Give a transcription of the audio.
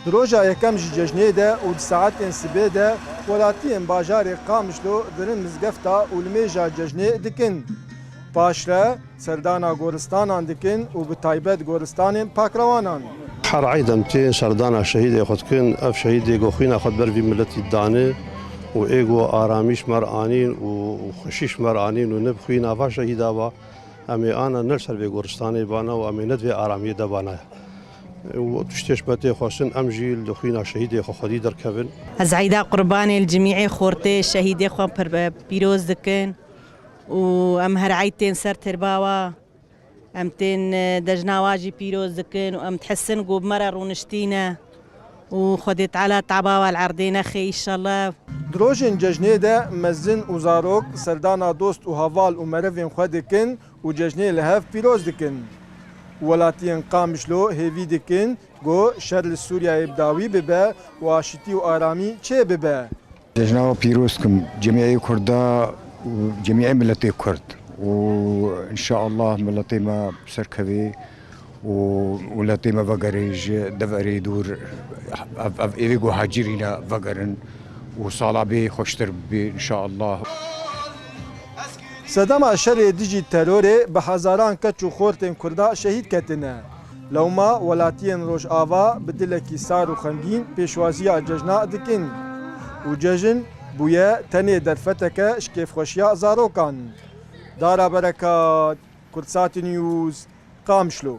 دروجا یکم جی جشنه ده و ساعت سبه ده ولاتی باجار قامشلو درن مزگفتا اولمیجا جشنه دکن. پاشره سردانا گورستانان دکن و به تایبت گورستان پاکروانان. حر عیدمتی سردانا شهید خود کن اف شهید گوخینا خود بر وی ملتی دانه و ایگو آرامیش مرانین و خوشیش مرانین و نبخوین آفا شهیدا با امی آنا نرسل به گورستانی بانا و امی ندوی آرامی دبانه و تشتیش بته خواستن ام جیل دخوینا شهید خو خودی در کبن. از عیدا قربان الجمیع خورته شهید خو پر پیروز دکن و ام هر عیدتین سر ترباوا ام تین دجناواجی پیروز دکن و ام تحسن قوب مرة رونشتینا و خدت على تعباوا العردين اخي ان شاء الله. دروجن جشنه ده مزن و زاروک سردانا دوست و هوال و مروین خود دکن و جشنه لهف پیروز دکن. ولاتین قامشلو هیوی دکن گو شر سوریا ابداوی ببه و آشتی و آرامی چه ببه. جشنه پیروز کم جمعی کردا و جمعی ملت کرد و ان شاء الله ملت ما سرکوی و ملت ما وگریج دفری دور اف ایگو هاجرینا وگرن و صالابی خوشتر بی ان شاء الله. صدام شر دیجی ترور به هزاران کچ و خورتن کردا شهید کتنه. لوما ولاتین روش آوا بدلکی سار و خنگین پیشوازی جشنا دکن و جشن بویه تنه درفتک شکیف خوشیا زاروکان. دارا برکات کردسات نیوز قامشلو.